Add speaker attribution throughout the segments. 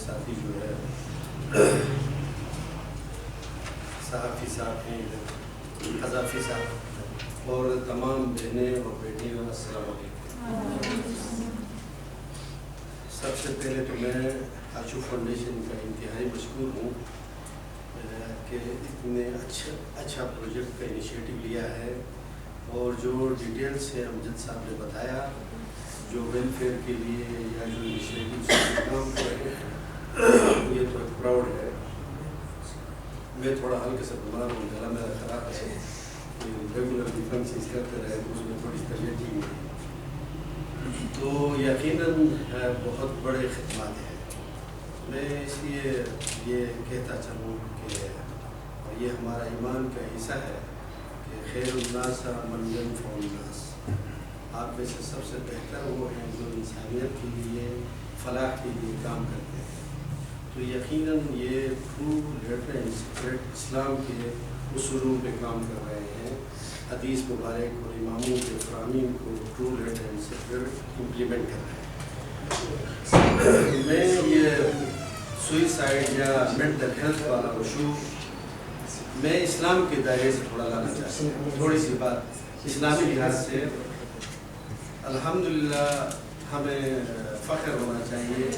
Speaker 1: ساتھی جو ہے صحافی صاحب ہیں قذافی صاحب اور تمام بہنیں اور بیٹیاں، السلام علیکم۔ سب سے پہلے تو میں آشو فاؤنڈیشن کا انتہائی مشکور ہوں کہ اتنے اچھا پروجیکٹ کا انیشیٹو لیا ہے، اور جو ڈیٹیلز سے امجد صاحب نے بتایا جو ویلفیئر کے لیے یا جو انیشیٹو کام کر رہے ہیں، یہ تو پراؤڈ ہے۔ میں تھوڑا ہلکے سے بیمار ہوں، گلا میرا خراب ہے، ریگولر فنکشنز کرتے رہے تو اس میں تھوڑی طبیعت ٹھیک نہیں، تو یقیناً بہت بڑے خدمات ہیں۔ میں اس لیے یہ کہتا چلوں کہ اور یہ ہمارا ایمان کا حصہ ہے کہ خیر الناس من ينفع الناس، آپ میں سے سب سے بہتر وہ ہیں جو انسانیت کے لیے، فلاح کے لیے کام کرتے ہیں۔ تو یقیناً یہ ٹرو لیٹر اینڈ اسپرٹ اسلام کے اصولوں پہ کام کر رہے ہیں، حدیث مبارک اور اماموں کے فرامین کو true letter and spirit implement کر رہے ہیں۔ میں یہ سوئسائڈ یا مینٹل ہیلتھ والا ایشو میں اسلام کے دائرے سے تھوڑا لانا چاہتا ہوں۔ تھوڑی سی بات اسلامی لحاظ سے الحمدللہ ہمیں فخر ہونا چاہیے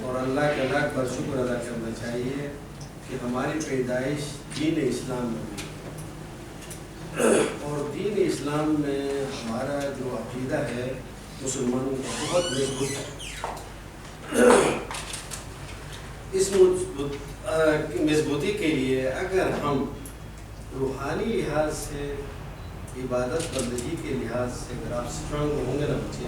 Speaker 1: اور اللہ کا لاکھ بار شکر ادا کرنا چاہیے کہ ہماری پیدائش دین اسلام میں ہوئی، اور دین اسلام میں ہمارا جو عقیدہ ہے مسلمانوں کا بہت مضبوط ہے۔ اس مضبوطی کے لیے اگر ہم روحانی لحاظ سے، عبادت بندگی کے لحاظ سے اگر آپ اسٹرانگ ہوں گے نا بچے،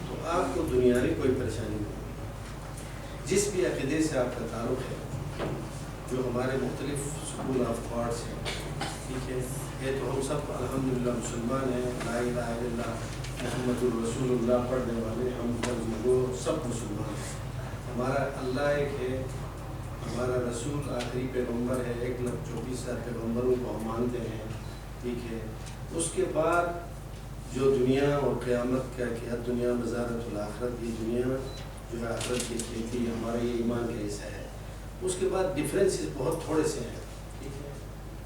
Speaker 1: تو آپ کو دنیاوی کوئی پریشانی نہیں ہوگی۔ جس بھی عقیدے سے آپ کا تعلق ہے، جو ہمارے مختلف اسکول آف تھاٹس ہیں، ٹھیک ہے، یہ تو ہم سب الحمدللہ مسلمان ہیں، لا الہ الا اللہ محمد الرسول اللہ پڑھنے والے، ہم وہ سب مسلمان ہیں۔ ہمارا اللہ ایک ہے، ہمارا رسول آخری پیغمبر ہے، 1,24,000 پیغمبروں کو ہم مانتے ہیں، ٹھیک ہے۔ اس کے بعد جو دنیا اور قیامت کا کہ دنیا بزارت الآخرت، یہ دنیا جو ہے آخرت کی کھیتی، ہمارا یہ ایمان کا حصہ ہے۔ اس کے بعد ڈفرینسز بہت تھوڑے سے ہیں، ٹھیک ہے،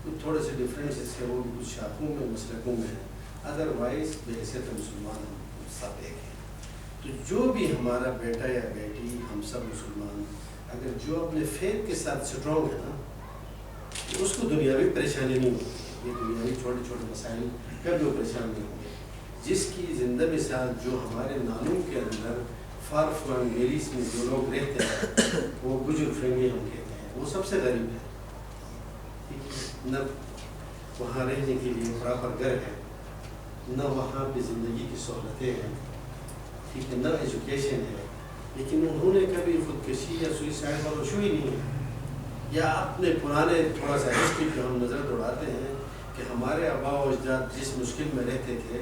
Speaker 1: کچھ تھوڑے سے ڈفرینسز ہیں، وہ بھی کچھ شاخوں میں مسلکوں میں ہیں، ادروائز بحیثیت مسلمان ہم سب ایک ہیں۔ تو جو بھی ہمارا بیٹا یا بیٹی، ہم سب مسلمان، اگر جو اپنے فیتھ کے ساتھ اسٹرانگ ہے نا، تو اس کو دنیاوی پریشانی نہیں ہوتی، یہ دنیاوی چھوٹے چھوٹے مسائل کبھی وہ پریشان نہیں ہوں گے۔ جس کی زندہ مثال جو ہمارے نالوں کے اندر فار فلنگ ویلیز میں جو لوگ رہتے ہیں، وہ بزرگ فیملی ہم کہتے ہیں، وہ سب سے غریب ہے، ٹھیک ہے، نہ وہاں رہنے کے لیے پراپر گھر ہے، نہ وہاں پہ زندگی کی سہولتیں ہیں، ٹھیک ہے، نہ ایجوکیشن ہے، لیکن انہوں نے کبھی خودکشی یا سوئسائڈ والا ایشو ہی نہیں ہے۔ یا اپنے پرانے تھوڑا سا ہسٹری پہ ہم نظر دوڑاتے ہیں کہ ہمارے آباء و اجداد جس مشکل میں رہتے تھے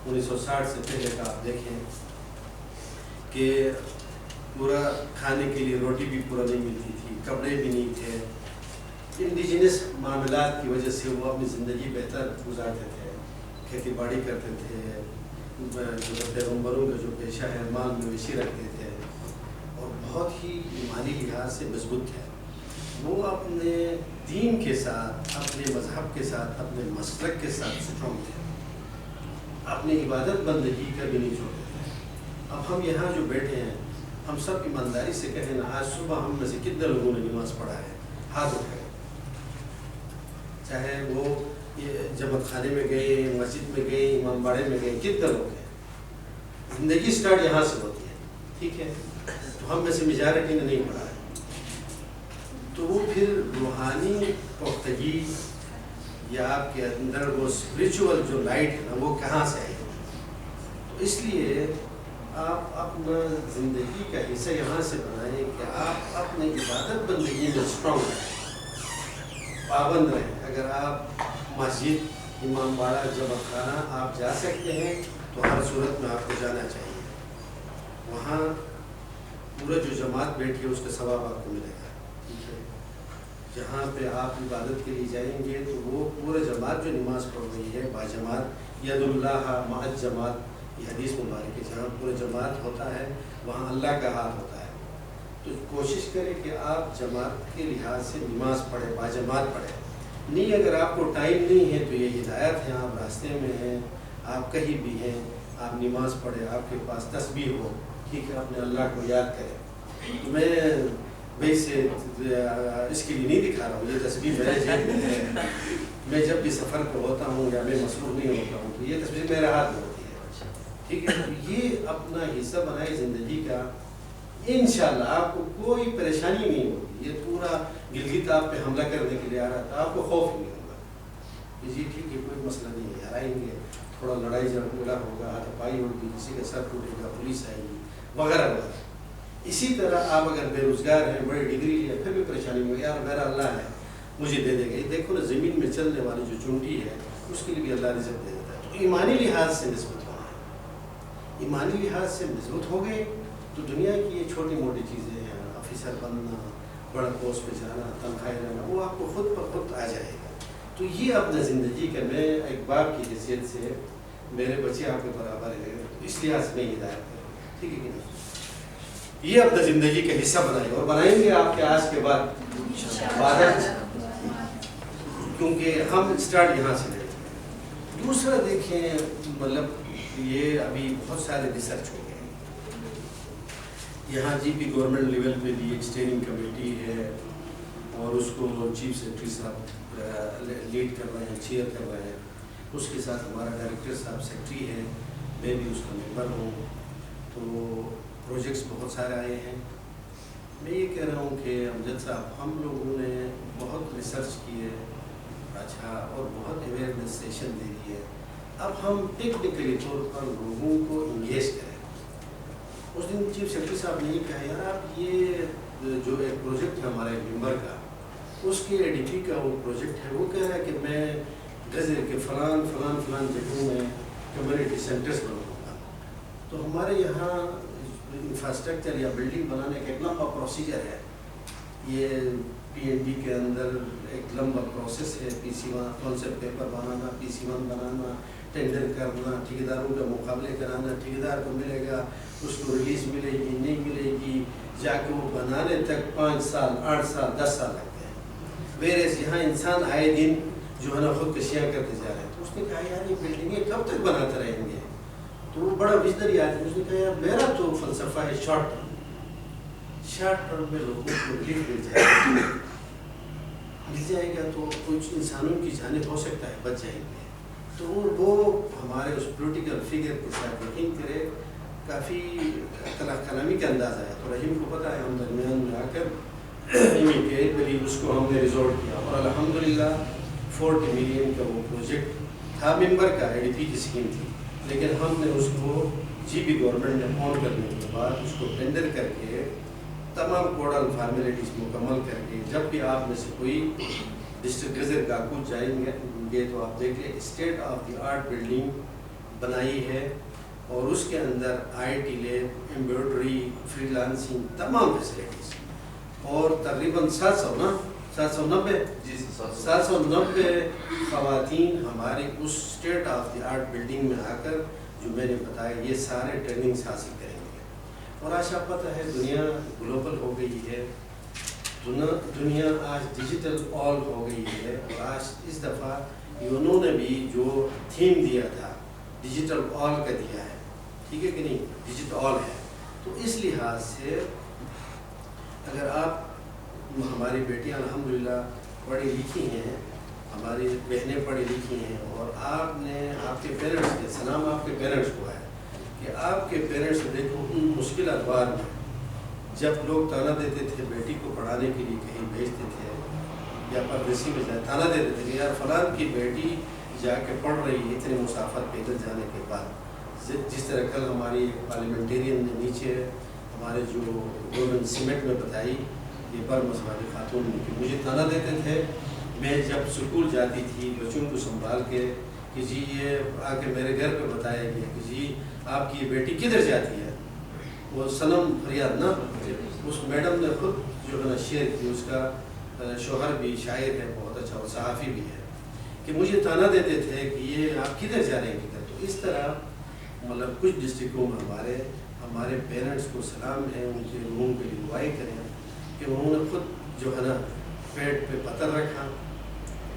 Speaker 1: 1960 سے پہلے کا، آپ دیکھیں کہ پورا کھانے کے لیے روٹی بھی پورا نہیں ملتی تھی، کپڑے بھی نہیں تھے، انڈیجنس معاملات کی وجہ سے وہ اپنی زندگی بہتر گزارتے تھے، کھیتی باڑی کرتے تھے، جو پیغمبروں کا جو پیشہ ہے مال مویشی رکھتے تھے، اور بہت ہی ایمانی لحاظ سے مضبوط تھے۔ وہ اپنے دین کے ساتھ، اپنے مذہب کے ساتھ، اپنے مسلک کے ساتھ اسٹرانگ تھے، اپنی عبادت بندگی کا بھی نہیں چھوڑتے تھے۔ اب ہم یہاں جو بیٹھے ہیں، ہم سب ایمانداری سے کہیں نا، آج صبح ہم میں سے کتنے لوگوں نے نماز پڑھا ہے؟ ہاتھ اٹھائے، چاہے وہ جماعت خانے میں گئے، مسجد میں گئے، امام باڑے میں گئے، کتنے لوگ ہیں؟ زندگی سٹارٹ یہاں سے ہوتی ہے، ٹھیک ہے، تو ہم میں سے میجارٹی نے نہیں پڑھا ہے۔ تو وہ پھر روحانی پختگی یا آپ کے اندر وہ اسپریچول جو لائٹ ہے نا، وہ کہاں سے آئی؟ تو اس لیے آپ اپنا زندگی کا حصہ یہاں سے بنائیں کہ آپ اپنی عبادت بندگی میں اسٹرانگ رہیں، پابند رہیں۔ اگر آپ مسجد، امام باڑہ، جماعت خانہ آپ جا سکتے ہیں تو ہر صورت میں آپ کو جانا چاہیے، وہاں پورا جو جماعت بیٹھی ہے اس کا ثواب آپ کو ملے گا، ٹھیک ہے۔ جہاں پہ آپ عبادت کے لیے جائیں گے تو وہ پورا جماعت جو نماز پڑھ رہی ہے باجماعت، ید اللہ مع الجماعت، یہ حدیث مبارک ہے، جہاں پورا جماعت ہوتا ہے وہاں اللہ کا ہاتھ ہوتا ہے۔ تو کوشش کریں کہ آپ جماعت کے لحاظ سے نماز پڑھیں، باجماعت پڑھیں. نہیں اگر آپ کو ٹائم نہیں ہے تو یہ ہدایت ہے، آپ راستے میں ہیں، آپ کہیں بھی ہیں، آپ نماز پڑھیں، آپ کے پاس تسبیح ہو، ٹھیک ہے، اپنے اللہ کو یاد کریں. میں ویسے اس کے لیے نہیں دکھا رہا ہوں، یہ تصویر میرے جیب میں ہے. میں جب بھی سفر پہ ہوتا ہوں یا میں مصروف نہیں ہوتا ہوں تو یہ تصویر میرے ہاتھ میں ہوتی ہے، ٹھیک ہے. یہ اپنا حصہ بنائے زندگی کا، انشاءاللہ آپ کو کوئی پریشانی نہیں ہوگی. یہ پورا گلگت آپ پہ حملہ کرنے کے لیے آ رہا تھا، آپ کو خوف نہیں ہوگا کہ جی ٹھیک ہے کوئی مسئلہ نہیں ہے، آئیں گے، تھوڑا لڑائی جھگڑا ہوگا، ہاتھ پائی ہوگی، کسی کا سر ٹوٹے گا، پولیس آئے گی وغیرہ وغیرہ. اسی طرح آپ اگر بے روزگار ہیں، بڑی ڈگری ہے، پھر بھی پریشانی ہوگی، یار میرا اللہ ہے مجھے دے دے گا. یہ دیکھو نا زمین میں چلنے والی جو چونٹی ہے اس کے لیے بھی اللہ رزق دے دیتا ہے. تو ایمانی لحاظ سے نسبت ہونا ہے، ایمانی لحاظ سے مضبوط ہو گئے تو دنیا کی یہ چھوٹی موٹی چیزیں ہیں، آفیسر بننا، بڑا پوسٹ پہ جانا، تنخواہ لینا، وہ آپ کو خود بخود آ جائے گا. تو یہ اپنا زندگی کا، میں ایک باپ کی حیثیت سے میرے بچے آپ کے برابر ہیں، اس لحاظ سے میں ہدایت کروں، ٹھیک ہے کہ نہیں. یہ اپنا زندگی کا حصہ بنائیں اور بنائیں گے آپ کے آج کے بعد عبادت، کیونکہ ہم اسٹارٹ یہاں سے لیں. دوسرا دیکھیں، مطلب یہ ابھی بہت سارے ریسرچ ہو گئے ہیں یہاں. جی پی گورنمنٹ لیول پہ بھی ایک اسٹیئرنگ کمیٹی ہے اور اس کو چیف سیکرٹری صاحب لیڈ کر رہے ہیں، چیئر کر رہے ہیں. اس کے ساتھ ہمارا ڈائریکٹر صاحب سیکرٹری ہے، میں بھی اس کا ممبر ہوں. تو پروجیکٹس بہت سارے آئے ہیں. میں یہ کہہ رہا ہوں کہ امجد صاحب، ہم لوگوں نے بہت ریسرچ کی ہے، اچھا، اور بہت اویئرنیس سیشن دے دیے. اب ہم ٹیکنیکلی طور پر لوگوں کو انگیج کریں. اس دن چیف سیکرٹری صاحب نے یہ کہا، یار آپ یہ جو ایک پروجیکٹ ہے ہمارے ممبر کا، اس کے اے ڈی پی کا وہ پروجیکٹ ہے، وہ کہہ رہا ہے کہ میں ڈرزر کے فلان فلان فلان جگہوں میں کمیونٹی سینٹرز بناؤں گا. تو ہمارے یہاں انفراسٹرکچر یا بلڈنگ بنانے کا ایک لمبا پروسیجر ہے. یہ پی این ڈی کے اندر ایک لمبا پروسیس ہے، پی سی 1 کانسیپٹ پیپر بنانا، پی سی 1 بنانا، ٹینڈر کرنا، ٹھیکیداروں کا مقابلے کرانا، ٹھیکیدار کو ملے گا، اس کو ریلیز ملے گی نہیں ملے گی، جا کے وہ بنانے تک 5 سال 8 سال 10 سال لگتے ہیں. ویریس یہاں انسان آئے دن جو ہے نا خودکشیاں کرتے جا رہے ہیں. تو اس نے کہا یار یہ بلڈنگیں کب تک بناتے رہیں گے؟ تو وہ بڑا وزنری آدمی، اس نے کہا یار میرا تو فلسفہ ہے شارٹ ٹرم میں لوگوں کو ریلیف مل جائے گا تو کچھ انسانوں کی جانیں ہو سکتا ہے بچ جائیں گے. تو وہ ہمارے اس پولیٹیکل فگر کے ساتھ یقین کرے، کافی اختلاف کلامی کا انداز آیا. تو رحیم کو پتہ ہے، ہم درمیان میں آ کر امیڈیٹلی اس کو ہم نے ریزولو کیا اور الحمدللہ 40 ملین کا وہ پروجیکٹ تھا. ممبر کا اے ڈی پی کی اسکیم تھی، لیکن ہم نے اس کو جی پی گورنمنٹ نے آن کرنے کے بعد اس کو ٹینڈر کر کے تمام کوڈل فارمیلٹیز مکمل کر کے، جب بھی آپ میں سے کوئی ڈسٹرکٹ گزر کا کچھ جائیں گے تو آپ دیکھ لیں state of the art building بنائی ہے اور اس کے اندر I T lab, embroidery, free lancing, تمام فیسلٹیز. اور تقریباً 790 خواتین ہماری اس state of the art building میں آ کر، جو میں نے بتایا، یہ سارے ٹریننگز حاصل کریں گے. اور آج آپ پتہ ہے دنیا گلوبل ہو گئی ہے، دنیا آج ڈیجیٹل آل ہو گئی ہے. اور آج اس دفعہ انہوں نے بھی جو تھیم دیا تھا ڈیجیٹل آل کا دیا ہے، ٹھیک ہے کہ نہیں، ڈیجیٹل آل ہے. تو اس لحاظ سے اگر آپ، ہماری بیٹیاں الحمدللہ پڑھی لکھی ہیں، ہماری بہنیں پڑھی لکھی ہیں، اور آپ نے آپ کے پیرنٹس کے سلام آپ کے پیرنٹس کو ہے کہ آپ کے پیرنٹس دیکھو ان مشکل ادوار میں جب لوگ تانا دیتے تھے بیٹی کو پڑھانے کے لیے کہیں بھیجتے تھے یا پردیسی میں جائے، تانا دیتے تھے کہ یار فلان کی بیٹی جا کے پڑھ رہی ہے اتنے مسافت پیدل جانے کے بعد. جس طرح کل ہماری پارلیمنٹیرین نے نیچے ہمارے جو گورنمنٹ سیمیٹ میں بتائی، یہ پر مسئلہ خاتون نے کہ مجھے تانا دیتے تھے میں جب سکول جاتی تھی بچوں کو سنبھال کے کہ جی یہ آ کے میرے گھر پہ بتایا گیا کہ جی آپ کی یہ بیٹی کدھر جاتی ہے. وہ صنم فریاد نا، اس میڈم نے خود جو ہے نا شعر کی، اس کا شوہر بھی شاعر ہے بہت اچھا اور صحافی بھی ہے، کہ مجھے تانا دیتے تھے کہ یہ آپ کدھر جا رہے ہیں. تو اس طرح مطلب کچھ ڈسٹرکوں میں ہمارے پیرنٹس کو سلام ہے، ان کے روحوں کے لیے دعائیں کریں کہ انہوں نے خود جو ہے نا پیٹ پہ پتھر رکھا،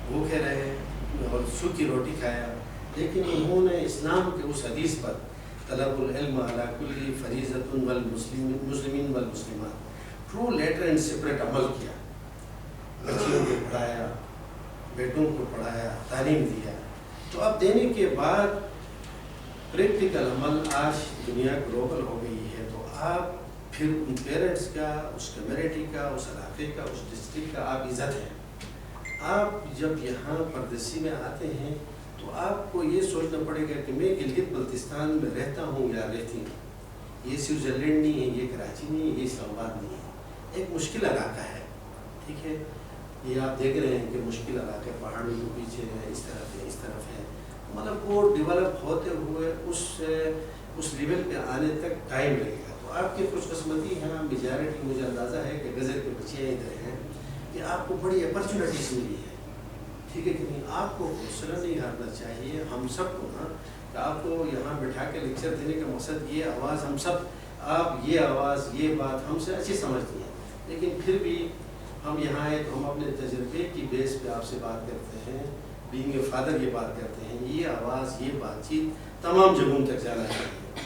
Speaker 1: بھوکے رہے اور سوکھی روٹی کھایا، لیکن انہوں نے اسلام کے اس حدیث پر طلب العلم علی کل فریضۃ والمسلمین والمسلمات ٹرو لیٹر اینڈ سپریٹ عمل کیا، بچیوں کو پڑھایا، بیٹوں کو پڑھایا، تعلیم دیا۔ تو اب دینے کے بعد پریکٹیکل عمل، آج دنیا گلوبل ہو گئی ہے، تو آپ پھر ان پیرنٹس کا، اس کمیونٹی کا، اس علاقے کا، اس ڈسٹرکٹ کا آپ عزت ہیں۔ آپ جب یہاں پردیسی میں آتے ہیں تو آپ کو یہ سوچنا پڑے گا کہ میں گلگت بلتستان میں رہتا ہوں یا رہتی ہوں، یہ سوئٹزرلینڈ نہیں ہے، یہ کراچی نہیں ہے، یہ اسلام آباد نہیں ہے، ایک مشکل علاقہ ہے، ٹھیک ہے۔ یہ آپ دیکھ رہے ہیں کہ مشکل علاقے پہاڑوں کے پیچھے ہے، اس طرف ہے، اس طرف ہے، مطلب وہ ڈیولپ ہوتے ہوئے اس لیول پہ آنے تک ٹائم لگے گا۔ تو آپ کی خوش قسمتی ہے، میجارٹی مجھے اندازہ ہے کہ غزل کے بچے ادھر ہیں کہ آپ کو بڑی اپرچونیٹیز ملی ہے، ٹھیک ہے کہ نہیں۔ آپ کو حوصلہ نہیں ہارنا چاہیے، ہم سب کو نا، کہ آپ کو یہاں بٹھا کے لیکچر دینے کا مقصد یہ آواز ہم سب، آپ یہ آواز، یہ بات ہم سے اچھی سمجھتی ہیں، لیکن پھر بھی ہم یہاں آئے تو ہم اپنے تجربے کی بیس پہ آپ سے بات کرتے ہیں، بینگ اے فادر یہ بات کرتے ہیں، یہ آواز، یہ بات چیت تمام جگہوں تک جانا چاہیے۔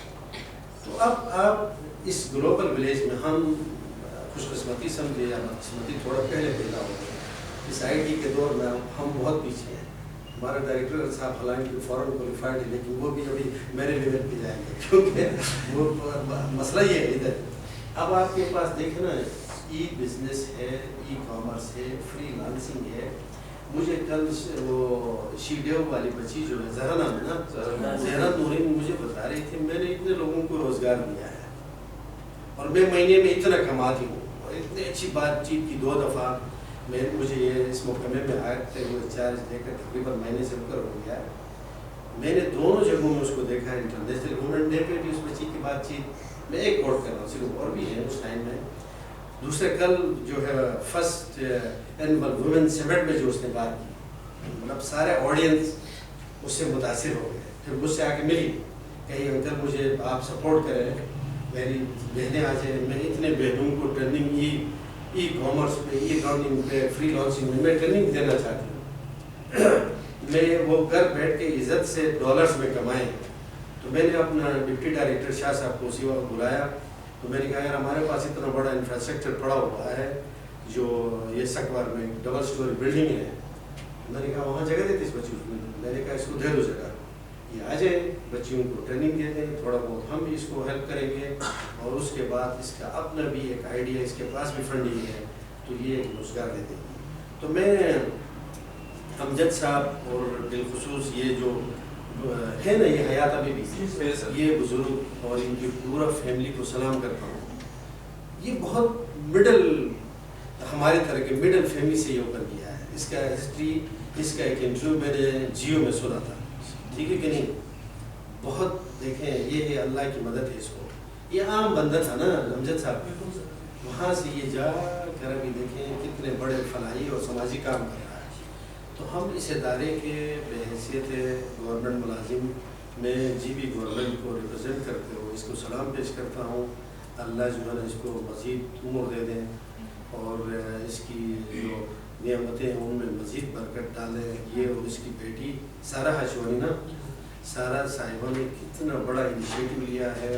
Speaker 1: تو اب آپ اس گلوبل ولیج میں ہم خوش قسمتی سمجھے یا بدقسمتی تھوڑا پہلے پیدا ہو گئے، اس آئی ٹی کے دور میں ہم بہت پیچھے ہیں۔ ہمارا ڈائریکٹر صاحب حالانکہ فوراً کوالیفائڈ ہے، لیکن وہ بھی ابھی میرے لیول پہ جائیں گے، کیونکہ وہ مسئلہ یہ ہے ادھر۔ اب آپ کے پاس دیکھیں نا، ای بزنس ہے، ای کامرس ہے، فری لانسنگ ہے۔ مجھے کل وہ شیڈیو والی بچی جو ہے زہرا نام ہے نا، زہرا نورین مجھے بتا رہی تھی میں نے اتنے لوگوں کو روزگار دیا ہے اور میں مہینے میں اتنا کماتی ہوں، اور اتنی اچھی بات چیت کی 2 دفعہ مجھے یہ اس محکمے میں آتے ہوئے چارج دے کر تقریباً مہینے سے اوپر ہو گیا ہے۔ میں نے دونوں جگہوں میں اس کو دیکھا ہے، انٹرنیشنل وومن ڈے پہ بھی اس بچی کی بات چیت، میں ایک کوٹ کر رہا ہوں، صرف اور بھی ہیں اس ٹائم میں۔ دوسرے کل جو ہے فرسٹ اینول وومن سمٹ میں جو اس نے بات کی، مطلب سارے آڈینس اس سے متاثر ہو گئے، پھر مجھ سے آ کے ملی، کہیں انکل مجھے آپ سپورٹ کریں، میری بہنیں آ جائیں، میں اتنے بہنوں کو ٹریننگ ای کامرس پہ، ای لرننگ پہ، فری لانسنگ میں ٹریننگ دینا چاہتی ہوں، میں وہ گھر بیٹھ کے عزت سے ڈالرز میں کمائیں۔ تو میں نے اپنا ڈپٹی ڈائریکٹر شاہ صاحب کو اسی وقت بلایا، تو میں نے کہا یار ہمارے پاس اتنا بڑا انفراسٹرکچر پڑا ہوا ہے، جو یہ سکوار میں ڈبل سٹوری بلڈنگ ہے، میں نے کہا وہاں جگہ دیتی اس بچی کو، میں نے کہا اس کو دے دو جگہ، یہ آ جائے، بچیوں کو ٹریننگ دے دیں، تھوڑا بہت ہم بھی اس کو ہیلپ کریں گے، اور اس کے بعد اس کا اپنا بھی ایک آئیڈیا، اس کے پاس بھی فنڈنگ ہے، تو یہ ایک روزگار دے دیں گے۔ تو میں امجد صاحب اور بالخصوص یہ جو ہے نا، یہ حیات ابھی بھی یہ بزرگ اور ان کی پورا فیملی کو سلام کرتا ہوں۔ یہ بہت مڈل، ہماری طرح کے مڈل فیملی سے یہ اوپر کیا ہے۔ اس کا ہسٹری، اس کا ایک انٹرویو میں نے جیو میں سنا تھا، ٹھیک ہے کہ نہیں۔ بہت دیکھیں، یہ ہے اللہ کی مدد ہے اس کو، یہ عام بندہ تھا نا امجد صاحب، وہاں سے یہ جا کر ابھی دیکھیں کتنے بڑے فلاحی اور سماجی کام کر رہا ہے۔ تو ہم اس ادارے کے بحیثیت گورنمنٹ ملازم میں جی بی گورنمنٹ کو ریپرزینٹ کرتے ہو اس کو سلام پیش کرتا ہوں۔ اللہ جو ہے نا اس کو مزید عمر دے دیں اور اس کی جو نعمتیں ہیں ان میں مزید برکت ڈالیں۔ یہ اور اس کی بیٹی سارا ہاشوانی نا، سارا صاحبہ نے کتنا بڑا انیشیٹو لیا ہے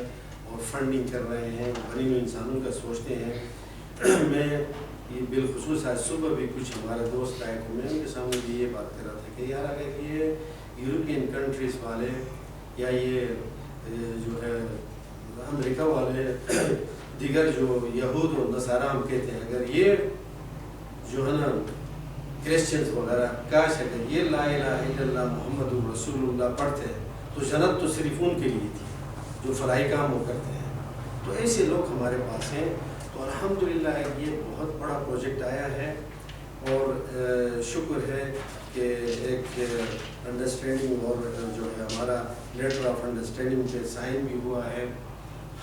Speaker 1: اور فنڈنگ کر رہے ہیں، غریب انسانوں کا سوچتے ہیں۔ میں یہ بالخصوص آج صبح بھی کچھ ہمارے دوست آئے تھے، میں ان کے سامنے بھی یہ بات کر رہا تھا کہ یار اگر یہ یورپین کنٹریز والے یا یہ جو ہے امریکہ والے، دیگر جو یہود اور نصارہ ہم کہتے ہیں، اگر یہ جو ہے نا کرسچنز وغیرہ کاش اگر یہ لا الہ الا اللہ محمد رسول اللہ پڑھتے تو جنت تو صرف ان کے لیے تھی جو فلاحی کام وہ کرتے ہیں۔ تو ایسے لوگ ہمارے پاس ہیں، تو الحمدللہ یہ بہت بڑا پروجیکٹ آیا ہے، اور شکر ہے کہ ایک انڈرسٹینڈنگ اور جو ہے ہمارا لیٹر آف انڈرسٹینڈنگ پہ سائن بھی ہوا ہے۔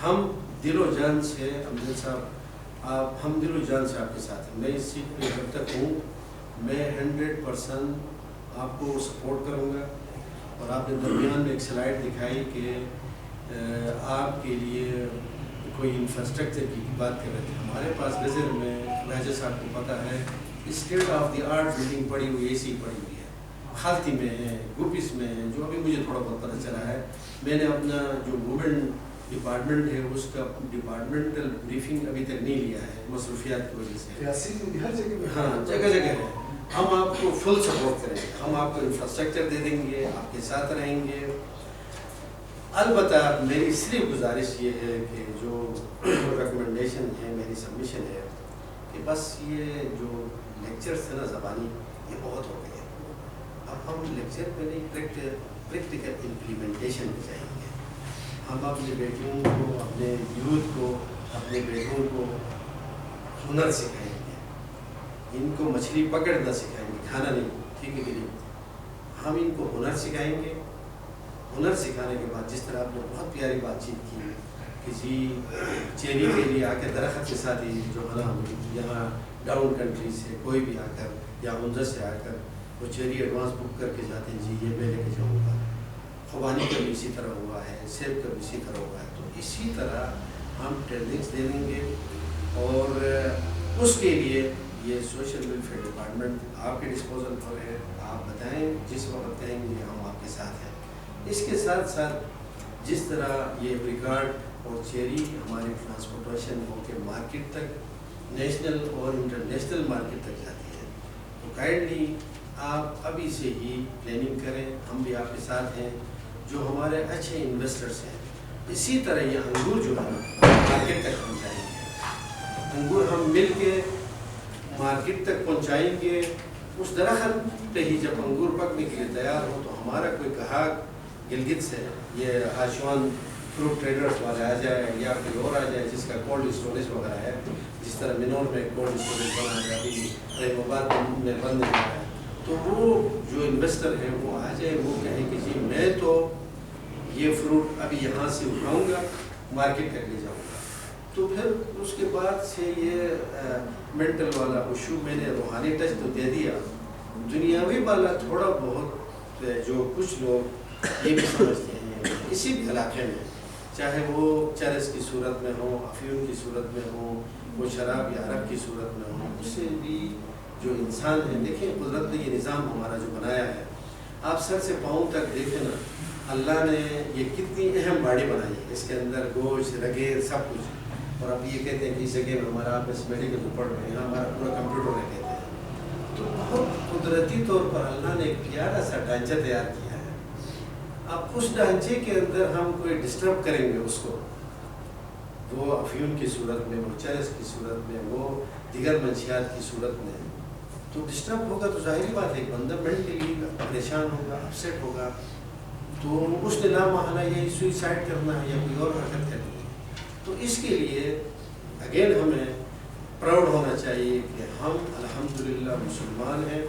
Speaker 1: ہم دل و جان سے امجد صاحب، ہم دل و جان سے آپ کے ساتھ ہیں۔ میں اس سیٹ پہ جب تک ہوں میں 100% آپ کو سپورٹ کروں گا، اور آپ نے درمیان میں ایک سلائڈ دکھائی کہ آپ کے لیے کوئی انفراسٹرکچر کی بات کر رہے تھے. ہمارے پاس گزر میں راجہ صاحب کو پتہ ہے state of the art building پڑی ہوئی اے سی پڑی ہوئی ہے, خالتی میں ہے, گوپیس میں ہے, جو ابھی مجھے تھوڑا بہت پتہ چلا ہے. میں نے اپنا جو موومنٹ ڈپارٹمنٹ ہے اس کا ڈپارٹمنٹل بریفنگ ابھی تک نہیں لیا ہے مصروفیات کی وجہ سے.
Speaker 2: ہر جگہ
Speaker 1: ہاں جگہ جگہ ہے. ہم آپ کو فل سپورٹ کریں گے, ہم آپ کو انفراسٹرکچر دے دیں گے, آپ کے ساتھ رہیں گے. البتہ میری صرف گزارش یہ ہے کہ جو ریکمنڈیشن ہے, میری سبمیشن ہے کہ بس یہ جو لیکچرس ہیں نا زبانی, یہ بہت ہو گئے. اب ہم لیکچر پہ نہیں, پریکٹیکل امپلیمنٹیشن پہ جائیں گے. ہم اپنے بیٹوں کو, اپنے یوتھ کو, اپنے بیٹوں کو ہنر سکھائیں گے. ان کو مچھلی پکڑنا سکھائیں گے, کھانا نہیں, ٹھیک ہے کہ نہیں. ہم ان کو ہنر سکھائیں گے. ہنر سکھانے کے بعد جس طرح آپ نے بہت پیاری بات چیت کی کہ جی چیری کے لیے آ کے درخت کے ساتھ ہی جو ہے نا ہم یہاں ڈاؤن کنٹری سے کوئی بھی آ کر یا منظر سے آ کر وہ چیری ایڈوانس بک کر کے جاتے ہیں, جی یہ میں لے کے جاؤں گا. خوبانی کا بھی اسی طرح ہوا ہے, سیب کا بھی اسی طرح ہوا ہے. تو اسی طرح ہم ٹریننگس دے دیں گے اور اس کے لیے یہ سوشل ویلفیئر ڈپارٹمنٹ آپ کے ڈسپوزل پر ہے. آپ بتائیں, جس وقت کہیں گے ہم آپ کے ساتھ ہیں. اس کے ساتھ ساتھ جس طرح یہ ریکارڈ اور چیری ہماری ٹرانسپورٹیشن ہو کے مارکیٹ تک, نیشنل اور انٹرنیشنل مارکیٹ تک جاتی ہے, تو کائنڈلی آپ ابھی سے ہی پلاننگ کریں. ہم بھی آپ کے ساتھ ہیں. جو ہمارے اچھے انویسٹرس ہیں, اسی طرح یہ انگور جو ہے نا مارکیٹ تک پہنچائیں گے. انگور ہم مل کے مارکیٹ تک پہنچائیں گے. اس درخت پہ ہی جب انگور پکنے کے لیے تیار ہو تو ہمارا کوئی گاہک گلگت سے, یہ آشوان فروٹ ٹریڈرز والے آ جائے یا کوئی اور آ جائے جس کا کولڈ اسٹوریج وغیرہ ہے, جس طرح منور میں کولڈ اسٹوریج بنا ہے, ابھی رحیم آباد میں بند ہوا ہے, تو وہ جو انویسٹر ہیں وہ آ جائے, وہ کہیں کہ جی میں تو یہ فروٹ ابھی یہاں سے اٹھاؤں گا, مارکیٹ تک لے جاؤں گا. تو پھر اس کے بعد سے یہ مینٹل والا ایشو میں نے روحانی ٹچ تو دے دیا. دنیاوی والا تھوڑا بہت جو کچھ لوگ یہ بھی سمجھتے ہیں اسی بھی علاقے میں, چاہے وہ چرس کی صورت میں ہو, افیون کی صورت میں ہو, وہ شراب یا عرق کی صورت میں ہو, اس سے بھی جو انسان ہیں. دیکھیں قدرت نے یہ نظام ہمارا جو بنایا ہے, آپ سر سے پاؤں تک دیکھیں نا, اللہ نے یہ کتنی اہم باڑی بنائی ہے. اس کے اندر گوشت, رگیں, سب کچھ. اور اب یہ کہتے ہیں کہ اس جگہ میں ہمارا آپ اس میڈیکل پڑھ رہے ہیں, ہمارا پورا کمپیوٹر ہے کہتے ہیں. تو بہت قدرتی طور پر اللہ نے ایک پیارا سا ڈھانچہ تیار کیا ہے. اب اس ڈھانچے کے اندر ہم کوئی ڈسٹرب کریں گے اس کو, وہ افیون کی صورت میں, وہ چرس کی صورت میں, وہ دیگر منشیات کی صورت میں, تو ڈسٹرب ہوگا تو ظاہری بات ہے بندہ مینٹلی پریشان ہوگا, اپسیٹ ہوگا. تو اس نے لامحالہ یہ سوئسائڈ کرنا ہے یا کوئی اور حرکت کرنی ہے. تو اس کے لیے اگین ہمیں پراؤڈ ہونا چاہیے کہ ہم الحمدللہ مسلمان ہیں.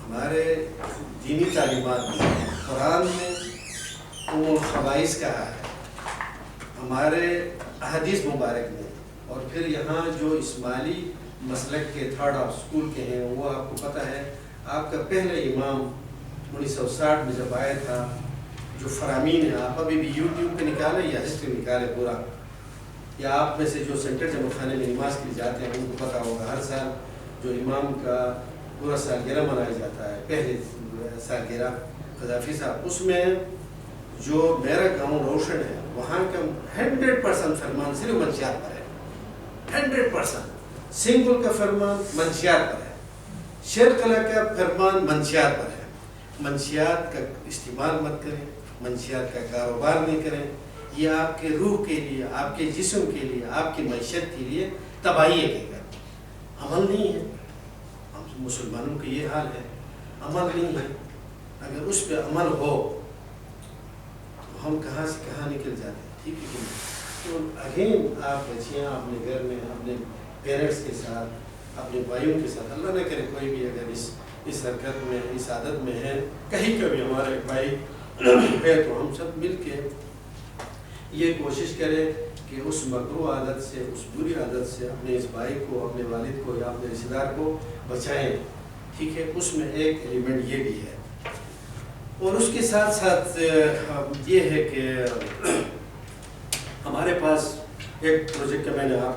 Speaker 1: ہمارے دینی تعلیمات میں, قرآن میں الخبائث کہا ہے, ہمارے احادیث مبارک میں, اور پھر یہاں جو اسماعیلی مسلک کے تھرڈ آف اسکول کے ہیں, وہ آپ کو پتہ ہے آپ کا پہلا امام 1960 میں جب آیا تھا, جو فرامین ہے, آپ ابھی بھی یوٹیوب پہ نکالیں یا ہسٹری نکالیں پورا, یا آپ میں سے جو سینٹر جمع خانے میں نماز کے لیے جاتے ہیں ان کو پتہ ہوگا ہر سال جو امام کا پورا سالگرہ منایا جاتا ہے, پہلے سالگرہ قذافی صاحب, اس میں جو میرا گاؤں روشن ہے وہاں کا 100% فرمان صرف منشیات پر ہے. 100% سنگل کا فرمان منشیات پر ہے, شیر قلعہ کا فرمان منشیات پر ہے. منشیات کا استعمال مت کریں, منشیات کا کاروبار نہیں کریں, یہ آپ کے روح کے لیے, آپ کے جسم کے لیے, آپ کی معیشت کے لیے تباہی ہے. عمل نہیں ہے. ہم مسلمانوں کا یہ حال ہے, عمل نہیں ہے. اگر اس پہ عمل ہو تو ہم کہاں سے کہاں نکل جاتے ہیں. ٹھیک ہے کہ نہیں؟ تو اگین آپ بچیاں اپنے گھر میں اپنے پیرنٹس کے ساتھ, اپنے بھائیوں کے ساتھ, اللہ نہ کرے کوئی بھی اگر اس حرکت میں, اس عادت میں ہے, کہیں کبھی ہمارا ایک بھائی ہے, تو ہم سب مل کے یہ کوشش کریں کہ اس مکروہ عادت سے, اس بری عادت سے اپنے اس بھائی کو, اپنے والد کو یا اپنے رشتہ دار کو بچائیں. ٹھیک ہے, اس میں ایک ایلیمنٹ یہ بھی ہے. اور اس کے ساتھ ساتھ یہ ہے کہ ہمارے پاس ایک پروجیکٹ کا میں نے آپ